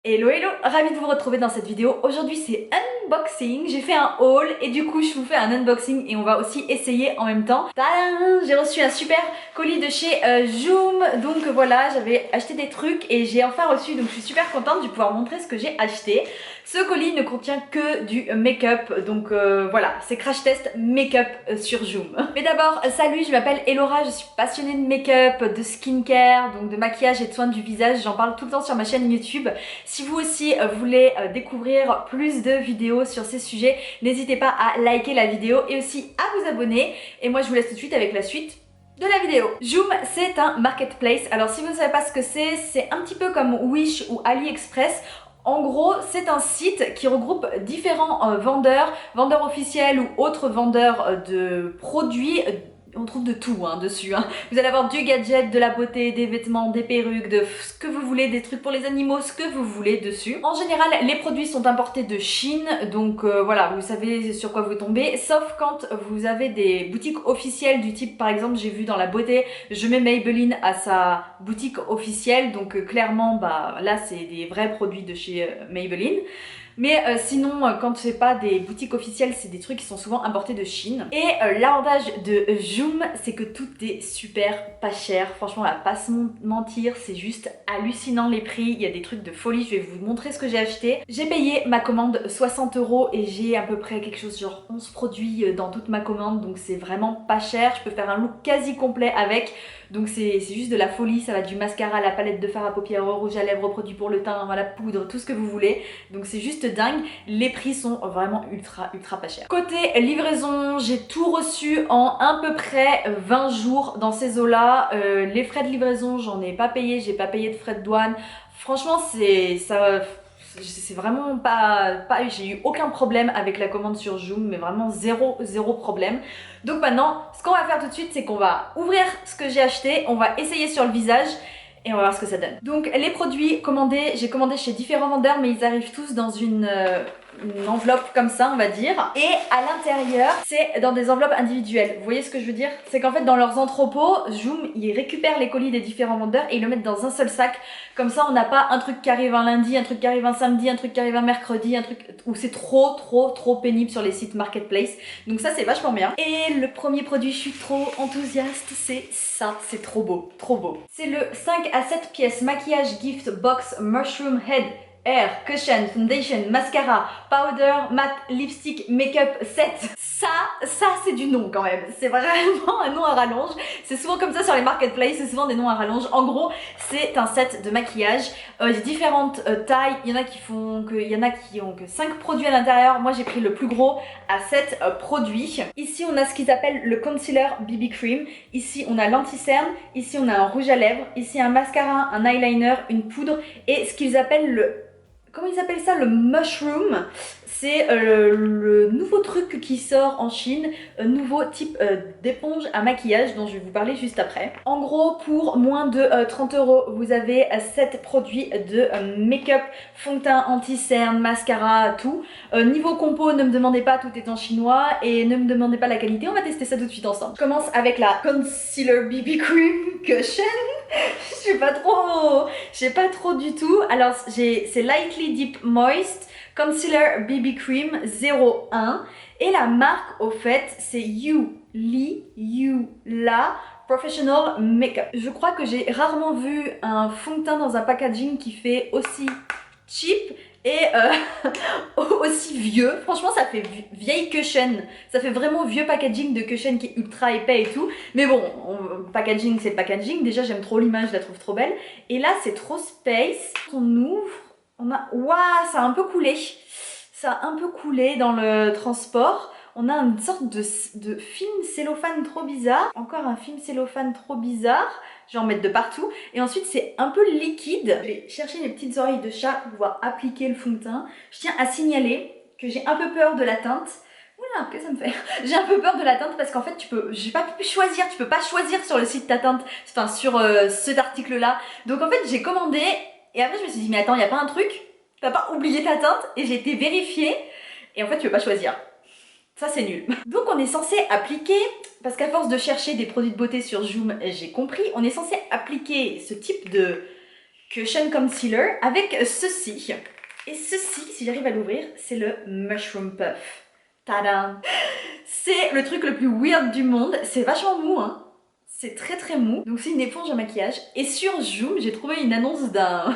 Hello hello, ravie de vous retrouver dans cette vidéo. Aujourd'hui c'est unboxing, j'ai fait un haul et du coup je vous fais un unboxing et on va aussi essayer en même temps. Tadam, j'ai reçu un super colis de chez Joom, donc voilà, j'avais acheté des trucs et j'ai enfin reçu, donc je suis super contente, je vais pouvoir montrer ce que j'ai acheté. Ce colis ne contient que du make-up, donc voilà, c'est crash test make-up sur Joom. Mais d'abord, salut, je m'appelle Elora, je suis passionnée de make-up, de skincare, donc de maquillage et de soins du visage, j'en parle tout le temps sur ma chaîne YouTube. Si vous aussi voulez découvrir plus de vidéos sur ces sujets, n'hésitez pas à liker la vidéo et aussi à vous abonner. Et moi je vous laisse tout de suite avec la suite de la vidéo. Joom, c'est un marketplace. Alors si vous ne savez pas ce que c'est un petit peu comme Wish ou AliExpress. En gros, c'est un site qui regroupe différents vendeurs officiels ou autres vendeurs de produits. On trouve de tout dessus. Vous allez avoir du gadget, de la beauté, des vêtements, des perruques, de ce que vous voulez, des trucs pour les animaux, ce que vous voulez dessus. En général, les produits sont importés de Chine, donc voilà, vous savez sur quoi vous tombez, sauf quand vous avez des boutiques officielles du type, par exemple, j'ai vu dans la beauté, je mets Maybelline à sa boutique officielle, donc clairement, bah là, c'est des vrais produits de chez Maybelline. Mais sinon, quand c'est pas des boutiques officielles, c'est des trucs qui sont souvent importés de Chine. Et l'avantage de Joom, c'est que tout est super pas cher. Franchement, on va pas se mentir, c'est juste hallucinant les prix. Il y a des trucs de folie, je vais vous montrer ce que j'ai acheté. J'ai payé ma commande 60 € et j'ai à peu près quelque chose genre 11 produits dans toute ma commande. Donc c'est vraiment pas cher, je peux faire un look quasi complet avec. Donc c'est juste de la folie, ça va du mascara, la palette de fard à paupières, rouge à lèvres, produits pour le teint, la poudre, tout ce que vous voulez. Donc c'est juste dingue, les prix sont vraiment ultra pas chers. Côté livraison, j'ai tout reçu en à peu près 20 jours dans ces eaux-là. Les frais de livraison, j'en ai pas payé, j'ai pas payé de frais de douane. Franchement, c'est vraiment pas j'ai eu aucun problème avec la commande sur Joom, mais vraiment zéro problème. Donc maintenant, ce qu'on va faire tout de suite, c'est qu'on va ouvrir ce que j'ai acheté, on va essayer sur le visage et on va voir ce que ça donne. Donc les produits commandés, j'ai commandé chez différents vendeurs, mais ils arrivent tous dans une enveloppe comme ça, on va dire. Et à l'intérieur, c'est dans des enveloppes individuelles. Vous voyez ce que je veux dire? C'est qu'en fait, dans leurs entrepôts, Joom, ils récupèrent les colis des différents vendeurs et ils le mettent dans un seul sac. Comme ça, on n'a pas un truc qui arrive un lundi, un truc qui arrive un samedi, un truc qui arrive un mercredi, un truc où c'est trop pénible sur les sites marketplace. Donc ça, c'est vachement bien. Et le premier produit, je suis trop enthousiaste, c'est ça. C'est trop beau, trop beau. C'est le 5 à 7 pièces maquillage gift box mushroom head hair, cushion, foundation, mascara, powder, matte, lipstick, make-up set. Ça c'est du nom quand même. C'est vraiment un nom à rallonge. C'est souvent comme ça sur les marketplaces, c'est souvent des noms à rallonge. En gros, c'est un set de maquillage. J'ai différentes tailles. Il y en a qui ont que 5 produits à l'intérieur. Moi j'ai pris le plus gros à 7 produits. Ici on a ce qu'ils appellent le concealer BB cream. Ici on a l'anti-cerne. Ici on a un rouge à lèvres. Ici un mascara, un eyeliner, une poudre et ce qu'ils appellent comment ils appellent ça? Le mushroom. C'est le nouveau truc qui sort en Chine, un nouveau type d'éponge à maquillage dont je vais vous parler juste après. En gros, pour moins de 30 €, vous avez 7 produits de make-up, fond de teint, anti-cerne, mascara, tout. Niveau compo, ne me demandez pas, tout est en chinois et ne me demandez pas la qualité, on va tester ça tout de suite ensemble. Je commence avec la Concealer BB Cream Cushion. Je sais pas trop du tout. Alors c'est Lightly Deep Moist Concealer BB Cream 01 et la marque au fait c'est La Professional Makeup. Je crois que j'ai rarement vu un fond de teint dans un packaging qui fait aussi cheap et aussi vieux. Franchement ça fait vieille cushion, ça fait vraiment vieux packaging de cushion qui est ultra épais et tout, mais bon, packaging c'est packaging, déjà j'aime trop l'image, je la trouve trop belle, et là c'est trop space. On ouvre, on a, waouh, ça a un peu coulé, ça a un peu coulé dans le transport. On a une sorte de film cellophane trop bizarre, encore un film cellophane trop bizarre. Je vais en mettre de partout. Et ensuite, c'est un peu liquide. Je vais chercher mes petites oreilles de chat pour pouvoir appliquer le fond de teint. Je tiens à signaler que j'ai un peu peur de la teinte. Oula, qu'est-ce que ça me fait? J'ai un peu peur de la teinte parce qu'en fait, j'ai pas pu choisir. Tu peux pas choisir sur le site ta teinte. Enfin, sur cet article-là. Donc en fait, j'ai commandé. Et après, je me suis dit, mais attends, y a pas un truc? T'as pas oublié ta teinte? Et j'ai été vérifiée. Et en fait, tu peux pas choisir. Ça c'est nul. Donc on est censé appliquer, parce qu'à force de chercher des produits de beauté sur Joom, j'ai compris, on est censé appliquer ce type de Cushion Concealer avec ceci. Et ceci, si j'arrive à l'ouvrir, c'est le Mushroom Puff. Tadam! C'est le truc le plus weird du monde. C'est vachement mou, hein. C'est très très mou. Donc c'est une éponge à maquillage. Et sur Joom, j'ai trouvé une annonce d'un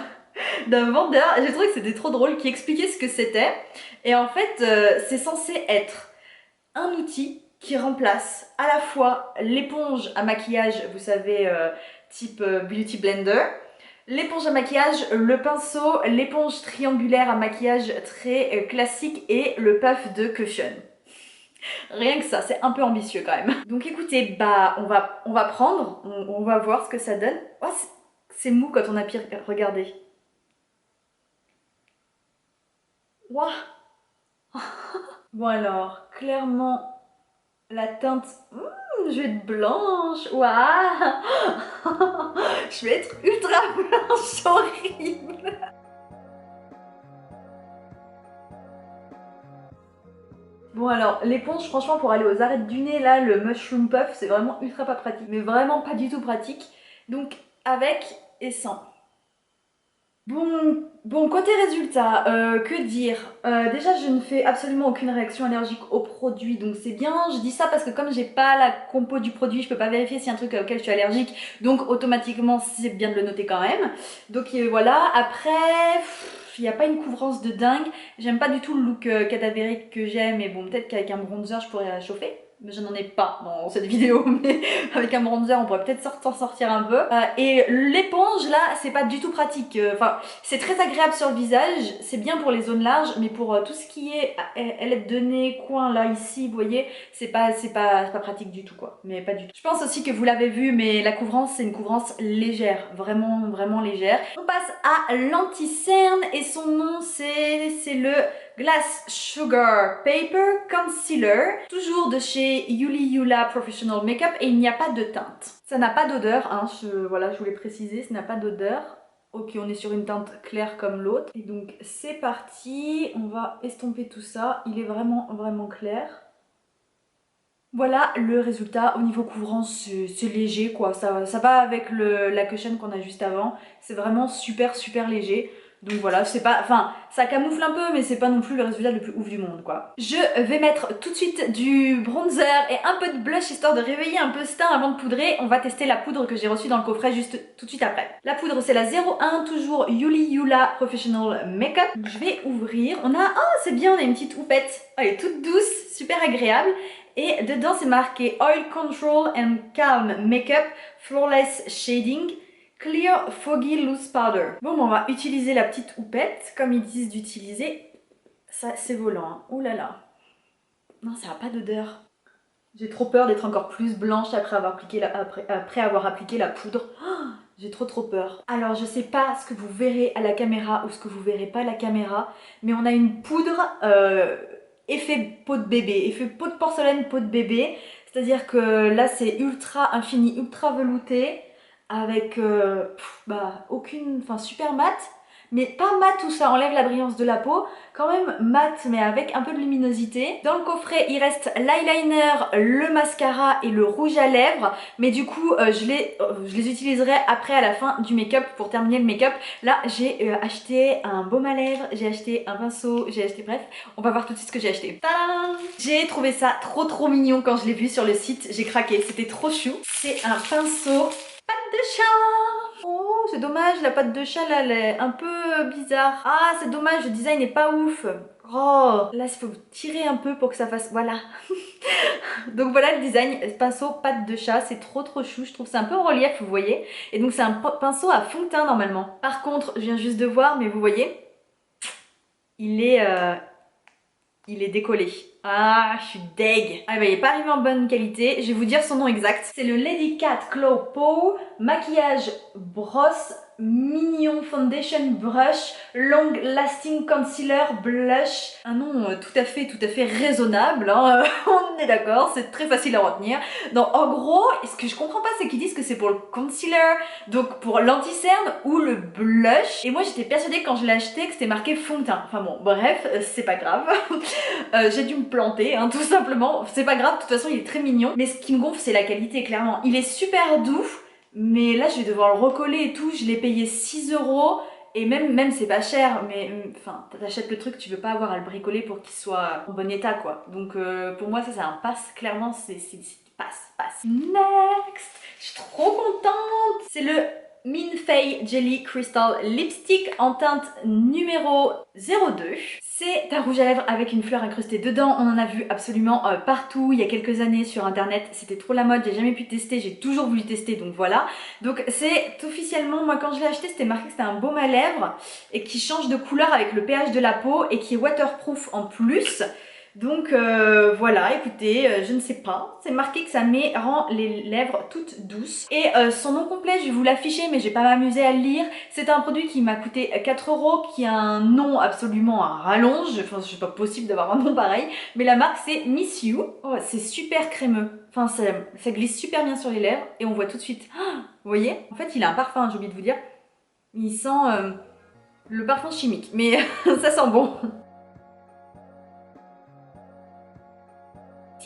vendeur. J'ai trouvé que c'était trop drôle, qui expliquait ce que c'était. Et en fait, c'est censé être un outil qui remplace à la fois l'éponge à maquillage, vous savez, type Beauty Blender, l'éponge à maquillage, le pinceau, l'éponge triangulaire à maquillage très classique et le puff de Cushion. Rien que ça, c'est un peu ambitieux quand même. Donc écoutez, bah on va prendre, on va voir ce que ça donne. Oh, c'est mou quand on appuie, regardez. Waouh. Bon alors, clairement, la teinte, je vais être blanche, waouh. Je vais être ultra blanche, horrible. Bon alors, l'éponge, franchement, pour aller aux arêtes du nez, là, le Mushroom Puff, c'est vraiment ultra pas pratique. Mais vraiment pas du tout pratique. Donc, avec et sans. Bon, côté résultat, que dire? Déjà, je ne fais absolument aucune réaction allergique au produit, donc c'est bien. Je dis ça parce que comme j'ai pas la compo du produit, je peux pas vérifier s'il y a un truc auquel je suis allergique, donc automatiquement, c'est bien de le noter quand même. Donc voilà, après, il n'y a pas une couvrance de dingue. J'aime pas du tout le look cadavérique que j'aime, mais bon, peut-être qu'avec un bronzer, je pourrais la chauffer. Mais je n'en ai pas dans cette vidéo, mais avec un bronzer on pourrait peut-être s'en sortir un peu. Et l'éponge là, c'est pas du tout pratique. Enfin, c'est très agréable sur le visage, c'est bien pour les zones larges, mais pour tout ce qui est ailette de nez, coin là, ici, vous voyez, c'est pas pratique du tout quoi. Mais pas du tout. Je pense aussi que vous l'avez vu, mais la couvrance, c'est une couvrance légère, vraiment, vraiment légère. On passe à l'anti-cerne et son nom c'est le Glass Sugar Paper Concealer, toujours de chez Yuli Yula Professional Makeup, et il n'y a pas de teinte. Ça n'a pas d'odeur, hein, voilà, je voulais préciser, ça n'a pas d'odeur. Ok, on est sur une teinte claire comme l'autre. Et donc c'est parti, on va estomper tout ça, il est vraiment vraiment clair. Voilà le résultat. Au niveau couvrance, c'est léger quoi, ça va avec la cushion qu'on a juste avant. C'est vraiment super super léger. Donc voilà, c'est pas, enfin, ça camoufle un peu, mais c'est pas non plus le résultat le plus ouf du monde, quoi. Je vais mettre tout de suite du bronzer et un peu de blush, histoire de réveiller un peu ce teint avant de poudrer. On va tester la poudre que j'ai reçue dans le coffret juste tout de suite après. La poudre, c'est la 01, toujours Yuli Yula Professional Makeup. Je vais ouvrir. On a, oh, c'est bien, on a une petite houppette. Oh, elle est toute douce, super agréable. Et dedans, c'est marqué Oil Control and Calm Makeup, Flawless Shading. Clear Foggy Loose Powder. Bon, on va utiliser la petite houppette, comme ils disent d'utiliser. Ça, c'est volant, hein. Ouh là là. Non, ça n'a pas d'odeur. J'ai trop peur d'être encore plus blanche après avoir appliqué la poudre. Oh, j'ai trop peur. Alors, je sais pas ce que vous verrez à la caméra ou ce que vous verrez pas à la caméra, mais on a une poudre effet peau de bébé, effet peau de porcelaine, peau de bébé. C'est-à-dire que là, c'est ultra infini, ultra velouté. Avec aucune, enfin super mat, mais pas mat où ça enlève la brillance de la peau, quand même mat mais avec un peu de luminosité. Dans le coffret il reste l'eyeliner, le mascara et le rouge à lèvres, mais du coup je les utiliserai après à la fin du make-up pour terminer le make-up. Là j'ai acheté un baume à lèvres, j'ai acheté un pinceau, j'ai acheté, bref, on va voir tout de suite ce que j'ai acheté. Tadam! J'ai trouvé ça trop mignon quand je l'ai vu sur le site, j'ai craqué, c'était trop chou. C'est un pinceau pâte de chat. Oh, c'est dommage, la pâte de chat là, elle est un peu bizarre. Ah, c'est dommage, le design n'est pas ouf. Oh, là, il faut tirer un peu pour que ça fasse... Voilà. Donc voilà le design, pinceau pâte de chat, c'est trop chou. Je trouve c'est un peu en relief, vous voyez. Et donc c'est un pinceau à fond de teint normalement. Par contre, je viens juste de voir, mais vous voyez, il est décollé. Ah, je suis deg. Ah bah, il n'est pas arrivé en bonne qualité. Je vais vous dire son nom exact. C'est le Lady Cat Claw Paw Maquillage Brosse Mignon Foundation Brush Long Lasting Concealer Blush. Un nom tout à fait raisonnable, hein. On est d'accord, c'est très facile à retenir. Donc en gros, ce que je comprends pas, c'est qu'ils disent que c'est pour le concealer, donc pour l'anti-cerne ou le blush. Et moi j'étais persuadée quand je l'ai acheté que c'était marqué fond de teint. Enfin bon, bref, c'est pas grave. J'ai dû me planter, hein, tout simplement. C'est pas grave, de toute façon il est très mignon. Mais ce qui me gonfle, c'est la qualité, clairement. Il est super doux, Mais là je vais devoir le recoller et tout, je l'ai payé 6 €. Et même c'est pas cher, mais enfin t'achètes le truc, tu veux pas avoir à le bricoler pour qu'il soit en bon état quoi. Donc pour moi ça c'est un pass, clairement c'est pass. Next, je suis trop contente. C'est le Minfei Jelly Crystal Lipstick en teinte numéro 02. C'est un rouge à lèvres avec une fleur incrustée dedans. On en a vu absolument partout il y a quelques années sur internet. C'était trop la mode, j'ai jamais pu tester, j'ai toujours voulu tester, donc voilà. Donc c'est officiellement, moi quand je l'ai acheté c'était marqué que c'était un baume à lèvres et qui change de couleur avec le pH de la peau et qui est waterproof en plus. Donc voilà, écoutez, je ne sais pas, c'est marqué que ça rend les lèvres toutes douces. Et son nom complet, je vais vous l'afficher, mais je vais pas m'amuser à le lire. C'est un produit qui m'a coûté 4 €, qui a un nom absolument à rallonge, enfin c'est pas possible d'avoir un nom pareil, mais la marque c'est Miss You. Oh, c'est super crémeux, enfin ça glisse super bien sur les lèvres et on voit tout de suite. Oh, vous voyez? En fait il a un parfum, j'ai oublié de vous dire, il sent le parfum chimique, mais ça sent bon.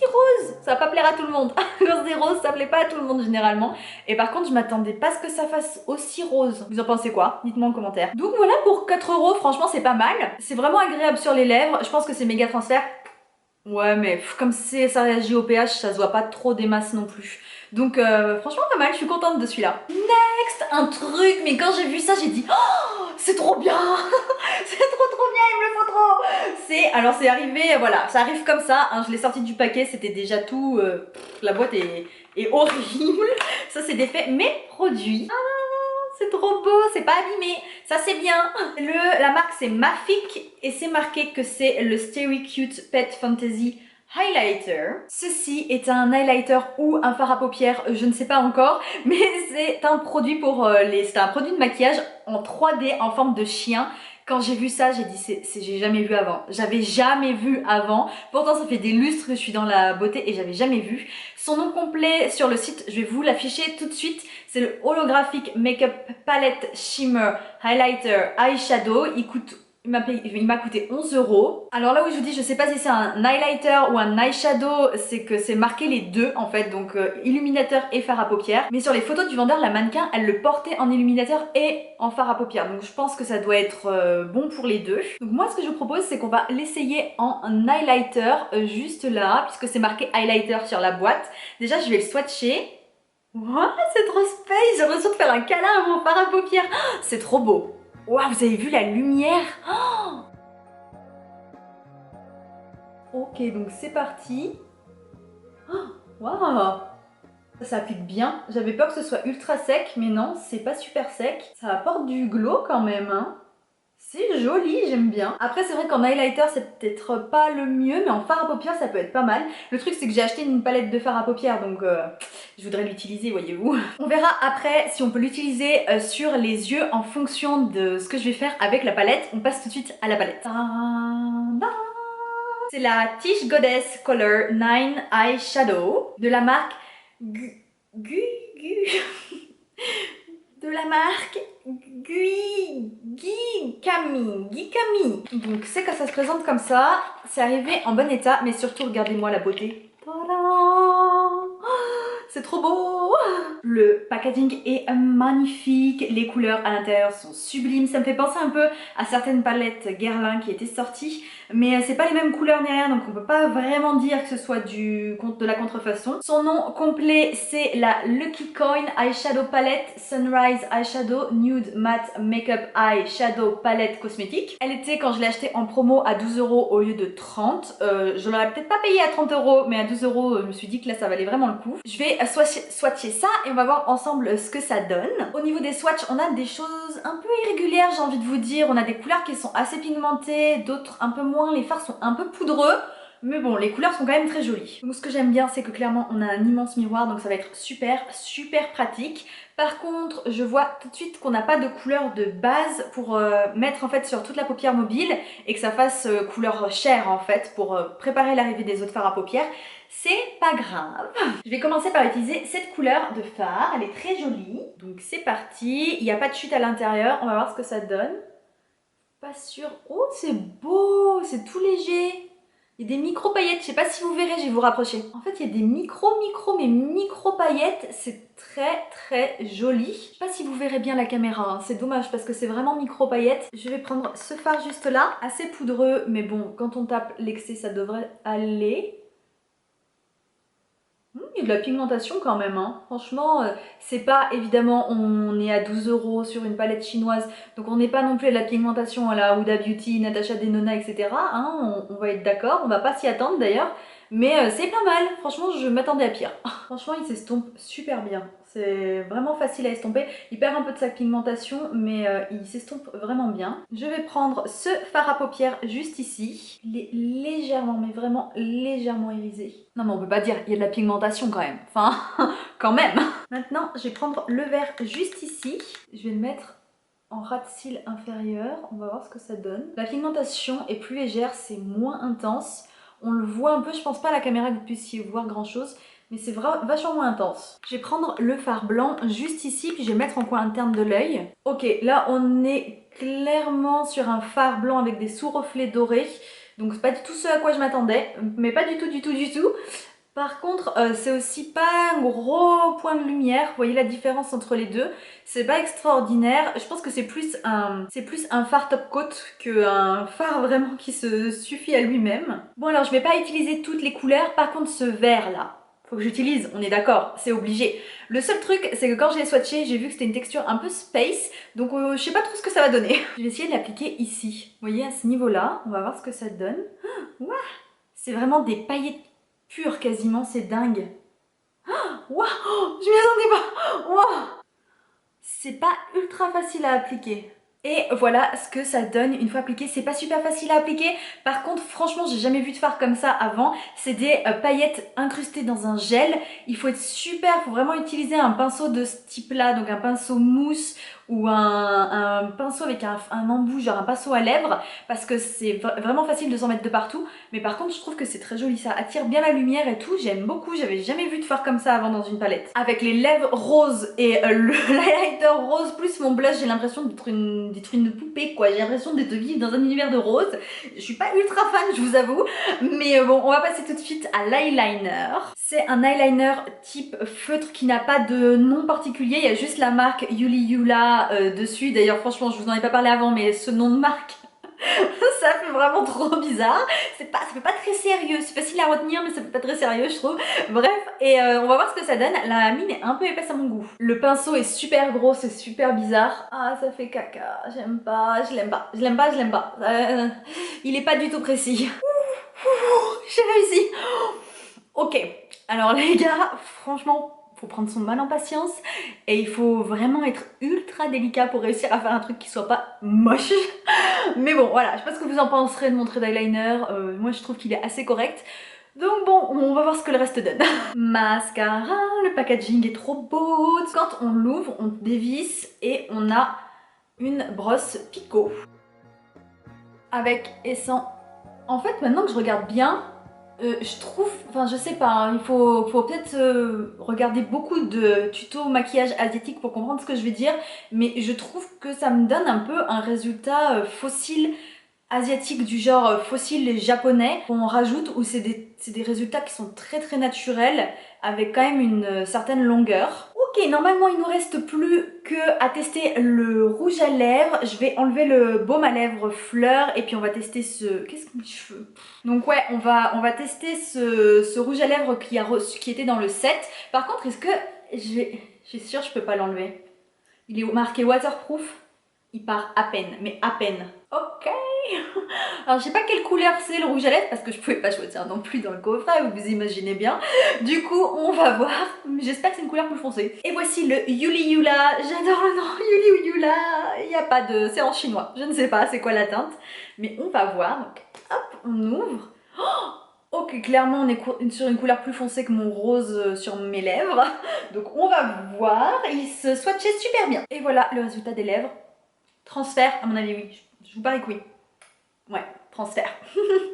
Rose, ça va pas plaire à tout le monde. Quand c'est rose, ça plaît pas à tout le monde généralement. Et par contre, je m'attendais pas à ce que ça fasse aussi rose. Vous en pensez quoi? Dites-moi en commentaire. Donc voilà, pour 4 €, franchement, c'est pas mal. C'est vraiment agréable sur les lèvres. Je pense que c'est méga transfert. Ouais, mais comme ça réagit au pH, ça se voit pas trop des masses non plus. Donc franchement pas mal, je suis contente de celui-là. Next, un truc, mais quand j'ai vu ça, j'ai dit oh, c'est trop bien. C'est trop bien, il me le faut trop. Alors c'est arrivé, voilà, ça arrive comme ça, hein, je l'ai sorti du paquet, c'était déjà tout, la boîte est horrible. Ça c'est des faits, mes produits. C'est trop beau, c'est pas abîmé, ça c'est bien. La marque c'est Mafic et c'est marqué que c'est le Stay Cute Pet Fantasy Highlighter. Ceci est un highlighter ou un fard à paupières, je ne sais pas encore, mais c'est un produit c'est un produit de maquillage en 3D en forme de chien. Quand j'ai vu ça, j'ai dit j'ai jamais vu avant. J'avais jamais vu avant. Pourtant, ça fait des lustres que je suis dans la beauté et j'avais jamais vu. Son nom complet sur le site, je vais vous l'afficher tout de suite. C'est le Holographic Makeup Palette Shimmer Highlighter Eyeshadow. Il m'a coûté 11 €. Alors là où je vous dis, je sais pas si c'est un highlighter ou un eyeshadow, c'est que c'est marqué les deux en fait, donc illuminateur et fard à paupières. Mais sur les photos du vendeur, la mannequin, elle le portait en illuminateur et en fard à paupières. Donc je pense que ça doit être bon pour les deux. Donc moi ce que je vous propose, c'est qu'on va l'essayer en highlighter juste là, puisque c'est marqué highlighter sur la boîte. Déjà je vais le swatcher. Wow, c'est trop space, j'ai l'impression de faire un câlin à mon fard à paupières. Oh, c'est trop beau. Waouh, vous avez vu la lumière? Oh, ok, donc c'est parti. Oh, waouh, ça applique bien. J'avais peur que ce soit ultra sec, mais non, c'est pas super sec. Ça apporte du glow quand même, hein. C'est joli, j'aime bien. Après, c'est vrai qu'en highlighter, c'est peut-être pas le mieux, mais en fard à paupières, ça peut être pas mal. Le truc, c'est que j'ai acheté une palette de fard à paupières, donc je voudrais l'utiliser, voyez-vous. On verra après si on peut l'utiliser sur les yeux en fonction de ce que je vais faire avec la palette. On passe tout de suite à la palette. C'est la Tiche Goddess Color 9 Eyeshadow de la marque de la marque Gikami. Donc c'est quand ça se présente comme ça, c'est arrivé en bon état, mais surtout regardez-moi la beauté. C'est trop beau! Le packaging est magnifique, les couleurs à l'intérieur sont sublimes, ça me fait penser un peu à certaines palettes Guerlain qui étaient sorties, mais c'est pas les mêmes couleurs ni rien, donc on peut pas vraiment dire que ce soit de la contrefaçon. Son nom complet c'est la Lucky Coin Eyeshadow Palette Sunrise Eyeshadow Nude Matte Makeup Eyeshadow Palette Cosmétique. Elle était, quand je l'ai achetée en promo, à 12 € au lieu de 30. Je l'aurais peut-être pas payée à 30 €, mais à 12 €, je me suis dit que là ça valait vraiment le coup. Je vais swatcher ça et on va voir ensemble ce que ça donne. Au niveau des swatchs, on a des choses un peu irrégulières, j'ai envie de vous dire. On a des couleurs qui sont assez pigmentées, d'autres un peu moins. Les fards sont un peu poudreux. Mais bon, les couleurs sont quand même très jolies. Donc ce que j'aime bien, c'est que clairement on a un immense miroir, donc ça va être super pratique. Par contre, je vois tout de suite qu'on n'a pas de couleur de base pour mettre en fait sur toute la paupière mobile et que ça fasse couleur chair en fait pour préparer l'arrivée des autres fards à paupières. C'est pas grave. Je vais commencer par utiliser cette couleur de fard, elle est très jolie. Donc c'est parti, il n'y a pas de chute à l'intérieur, on va voir ce que ça donne. Pas sûr. Oh, c'est beau, c'est tout léger. Il y a des micro paillettes, je sais pas si vous verrez, je vais vous rapprocher. En fait, il y a des micro paillettes, c'est très joli. Je sais pas si vous verrez bien la caméra, hein. C'est dommage parce que c'est vraiment micro paillettes. Je vais prendre ce fard juste là, assez poudreux, mais bon, quand on tape l'excès, ça devrait aller. Il y a de la pigmentation quand même, hein. Franchement, c'est pas évidemment, on est à 12 € sur une palette chinoise, donc on n'est pas non plus à de la pigmentation à la Huda Beauty, Natasha Denona, etc. Hein, on va être d'accord, on va pas s'y attendre d'ailleurs, mais c'est pas mal. Franchement, je m'attendais à pire. Franchement, il s'estompe super bien. C'est vraiment facile à estomper. Il perd un peu de sa pigmentation, mais il s'estompe vraiment bien. Je vais prendre ce fard à paupières juste ici. Il est légèrement, mais vraiment légèrement irisé. Non mais on peut pas dire, il y a de la pigmentation quand même. Enfin, quand même. Maintenant, je vais prendre le vert juste ici. Je vais le mettre en ras de cils inférieur. On va voir ce que ça donne. La pigmentation est plus légère, c'est moins intense. On le voit un peu, je pense pas à la caméra que vous puissiez voir grand chose, mais c'est vachement moins intense. Je vais prendre le fard blanc juste ici, puis je vais le mettre en coin interne de l'œil. Ok, là on est clairement sur un fard blanc avec des sous-reflets dorés. Donc c'est pas du tout ce à quoi je m'attendais, mais pas du tout. Par contre, c'est aussi pas un gros point de lumière. Vous voyez la différence entre les deux. C'est pas extraordinaire. Je pense que c'est plus un fard top coat qu'un fard vraiment qui se suffit à lui-même. Bon alors, je vais pas utiliser toutes les couleurs. Par contre, ce vert là, faut que j'utilise, on est d'accord, c'est obligé. Le seul truc, c'est que quand je l'ai swatché, j'ai vu que c'était une texture un peu space, donc je sais pas trop ce que ça va donner. Je vais essayer de l'appliquer ici. Vous voyez, à ce niveau-là, on va voir ce que ça donne. Ouah, c'est vraiment des paillettes pures quasiment, c'est dingue. Waouh, je m'y attendais pas. Waouh, c'est pas ultra facile à appliquer. Et voilà ce que ça donne une fois appliqué. C'est pas super facile à appliquer. Par contre, franchement, j'ai jamais vu de fard comme ça avant. C'est des paillettes incrustées dans un gel. Il faut être super, il faut vraiment utiliser un pinceau de ce type-là. Donc un pinceau mousse ou un pinceau avec un embout, genre un pinceau à lèvres. Parce que c'est vraiment facile de s'en mettre de partout. Mais par contre, je trouve que c'est très joli. Ça attire bien la lumière et tout. J'aime beaucoup. J'avais jamais vu de fard comme ça avant dans une palette. Avec les lèvres roses et l'highlighter rose plus mon blush, j'ai l'impression d'être une poupée quoi, j'ai l'impression d'être vivre dans un univers de rose. Je suis pas ultra fan, je vous avoue, mais bon, on va passer tout de suite à l'eyeliner. C'est un eyeliner type feutre qui n'a pas de nom particulier, il y a juste la marque Yuli Yula dessus. D'ailleurs franchement, je vous en ai pas parlé avant, mais ce nom de marque ça fait vraiment trop bizarre. Ça fait pas très sérieux. C'est facile à retenir, mais ça fait pas très sérieux, je trouve. Bref, et on va voir ce que ça donne. La mine est un peu épaisse à mon goût. Le pinceau est super gros, c'est super bizarre. Ah, ça fait caca. J'aime pas, je l'aime pas. Je l'aime pas, je l'aime pas. Il est pas du tout précis. J'ai réussi. Ok, alors les gars, franchement, faut prendre son mal en patience et il faut vraiment être ultra délicat pour réussir à faire un truc qui soit pas moche. Mais bon, voilà, je sais pas ce que vous en penserez de mon trait d'eyeliner. Moi, je trouve qu'il est assez correct. Donc bon, on va voir ce que le reste donne. Mascara, le packaging est trop beau. Quand on l'ouvre, on dévisse et on a une brosse Picot. Avec et sans... En fait, maintenant que je regarde bien, je trouve, enfin je sais pas, hein, il faut peut-être regarder beaucoup de tutos maquillage asiatique pour comprendre ce que je vais dire, mais je trouve que ça me donne un peu un résultat fossile asiatique du genre fossile japonais qu'on rajoute où c'est des résultats qui sont très naturels avec quand même une certaine longueur. Ok, normalement il nous reste plus que à tester le rouge à lèvres. Je vais enlever le baume à lèvres fleur et puis on va tester ce... Qu'est-ce que mes cheveux? Donc ouais, on va tester ce rouge à lèvres qui était dans le set. Par contre, est-ce que... Je suis sûre que je peux pas l'enlever. Il est marqué waterproof. Il part à peine, mais à peine. Ok. Alors je sais pas quelle couleur c'est le rouge à lèvres parce que je pouvais pas choisir non plus dans le coffret, vous imaginez bien. Du coup on va voir, j'espère que c'est une couleur plus foncée. Et voici le Yuli Yula, j'adore le nom Yuli Yula. Il n'y a pas de... c'est en chinois, je ne sais pas c'est quoi la teinte. Mais on va voir, donc hop on ouvre. Oh, ok, clairement on est sur une couleur plus foncée que mon rose sur mes lèvres. Donc on va voir, il se swatchait super bien. Et voilà le résultat des lèvres. Transfert, à mon avis oui, je vous parie que oui. Ouais, transfert.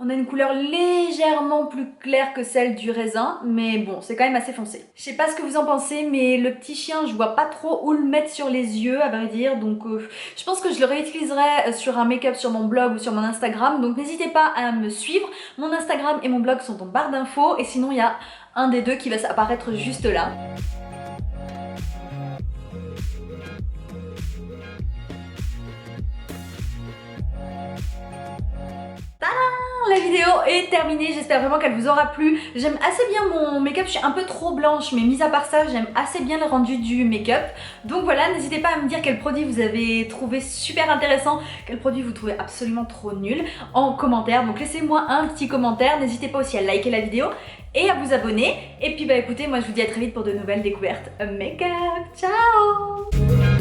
On a une couleur légèrement plus claire que celle du raisin, mais bon, c'est quand même assez foncé. Je sais pas ce que vous en pensez, mais le petit chien, je vois pas trop où le mettre sur les yeux, à vrai dire, donc je pense que je le réutiliserai sur un make-up sur mon blog ou sur mon Instagram, donc n'hésitez pas à me suivre. Mon Instagram et mon blog sont en barre d'infos, et sinon il y a un des deux qui va apparaître juste là. La vidéo est terminée, j'espère vraiment qu'elle vous aura plu. J'aime assez bien mon make-up, je suis un peu trop blanche, mais mis à part ça, j'aime assez bien le rendu du make-up. Donc voilà, n'hésitez pas à me dire quel produit vous avez trouvé super intéressant, quel produit vous trouvez absolument trop nul en commentaire. Donc laissez-moi un petit commentaire, n'hésitez pas aussi à liker la vidéo et à vous abonner. Et puis bah écoutez, moi je vous dis à très vite pour de nouvelles découvertes make-up. Ciao!